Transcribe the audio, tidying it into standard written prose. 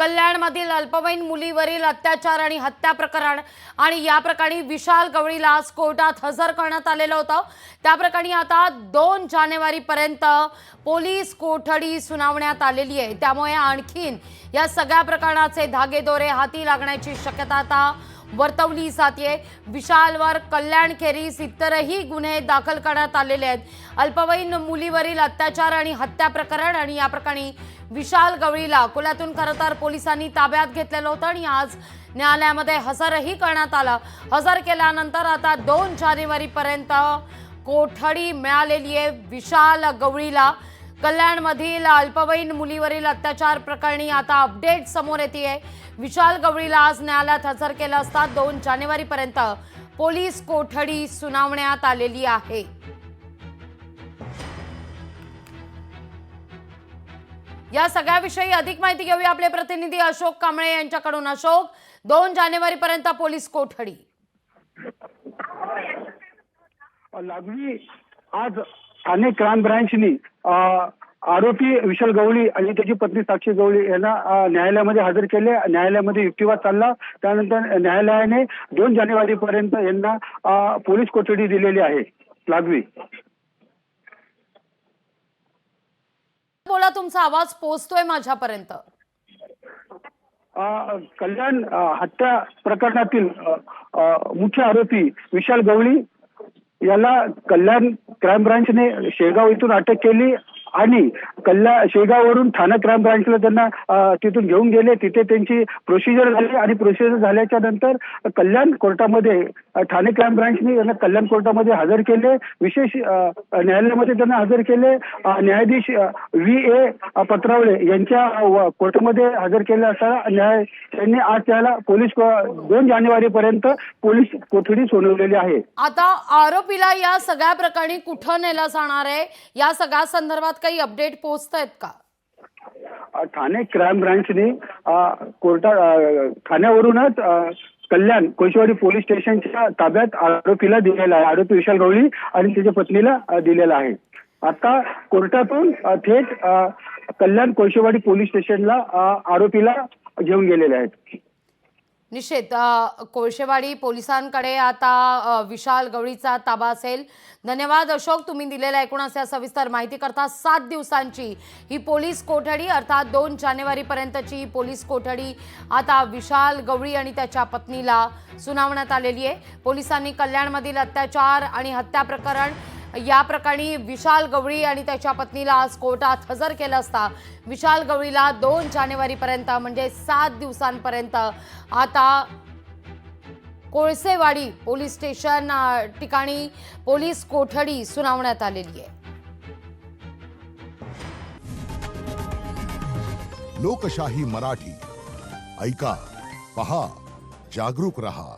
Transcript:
कल्याणमधील अल्पवयीन मुलीवरील अत्याचार आणि हत्या प्रकरण आणि या प्रकरणी विशाल गवळीला आज कोर्टात हजर करण्यात आलेलं होतं। त्या प्रकरणी आता 2 जानेवारीपर्यंत पोलीस कोठडी सुनावण्यात आलेली आहे। त्यामुळे आणखीन या सगळ्या प्रकरणाचे धागेदोरे हाती लागण्याची शक्यता आता वर्तवली जाते। विशालवर कल्याणखेरीज इतरही गुन्हे दाखल करण्यात आलेले आहेत। अल्पवयीन मुलीवरील अत्याचार आणि हत्या प्रकरण आणि या प्रकरणी विशाल गवळीला अकोल्यातून खरतर पोलिसांनी ताब्यात घेतलेलं होतं आणि आज न्यायालयामध्ये हजरही करण्यात आलं। हजर केल्यानंतर आता 2 जानेवारीपर्यंत कोठडी मिळालेली आहे विशाल गवळीला। कल्याणमधील अल्पवयीन मुलीवरील अत्याचार प्रकरणी आता अपडेट समोर येते आहे। विशाल गवळीला आज न्यायालयात हजर केलं असता 2 जानेवारीपर्यंत पोलीस कोठडी सुनावण्यात आलेली आहे। या सगळ्याविषयी अधिक माहिती घेऊया आपले प्रतिनिधी अशोक कांबळे यांच्याकडून। अशोक, 2 जानेवारीपर्यंत पोलीस कोठडी। लागवी आज ठाणे क्राईम ब्रांचनी आरोपी विशाल गवळी आणि त्याची पत्नी साक्षी गवळी यांना न्यायालयामध्ये हजर केले। न्यायालयामध्ये युक्तिवाद चालला, त्यानंतर न्यायालयाने 2 जानेवारीपर्यंत यांना पोलीस कोठडी दिलेली आहे। लागवी बोला, तुमचा आवाज पोहोचतोय माझ्यापर्यंत। कल्याण हत्या प्रकरणातील मुख्य आरोपी विशाल गवळी याला कल्याण क्राईम ब्रांचने शेगाव इथून अटक केली आणि शेगाववरून ठाणे क्राईम ब्रांचला त्यांना तिथून घेऊन गेले। तिथे त्यांची प्रोसिजर झाली आणि प्रोसिजर झाल्याच्या नंतर कल्याण कोर्टामध्ये ठाणे क्राईम ब्रांचने यांना कल्याण कोर्टामध्ये हजर केले। विशेष न्यायालयामध्ये त्यांना हजर केले। न्यायाधीश VA पत्रावळे यांच्या कोर्टामध्ये हजर केले असता त्यांनी आज त्याला 2 जानेवारीपर्यंत पोलीस कोठडी सुनावलेली आहे। आता आरोपीला या सगळ्या प्रकरणी कुठं नेलं जाणार आहे, या सगळ्या संदर्भात काही अपडेट पोहोचतायत का? ठाणे क्राईम ब्रांचने ठाण्यावरूनच कल्याण कोळशेवाडी पोलीस स्टेशनच्या ताब्यात आरोपीला दिलेला आहे। आरोपी विशाल गवळी आणि त्याच्या पत्नीला दिलेला आहे। आता कोर्टातून थेट कल्याण कोळशेवाडी पोलीस स्टेशनला आरोपीला घेऊन गेलेले आहेत। निश्चित कोळशेवाडी पोलिसांकडे आता विशाल गवळीचा ताबा असेल। धन्यवाद अशोक, तुम्ही दिलेल्या एकूण अशा सविस्तर माहिती करता। 7 दिवसांची ही पोलीस कोठडी अर्थात 2 जानेवारीपर्यंतची पोलीस कोठडी आता विशाल गवळी आणि त्याच्या पत्नीला सुनावण्यात आलेली आहे। पोलिसांनी कल्याणमधील अत्याचार आणि हत्या प्रकरण या प्रकरणी विशाल गवळी आणि त्याच्या पत्नीला आज कोर्टात हजर केलं असता विशाल गवळीला 2 जानेवारीपर्यंत म्हणजे 7 दिवसांपर्यंत आता कोळसेवाडी पोलीस स्टेशन ठिकाणी पोलीस कोठडी सुनावण्यात आलेली आहे। लोकशाही मराठी ऐका, पहा, जागरूक रहा।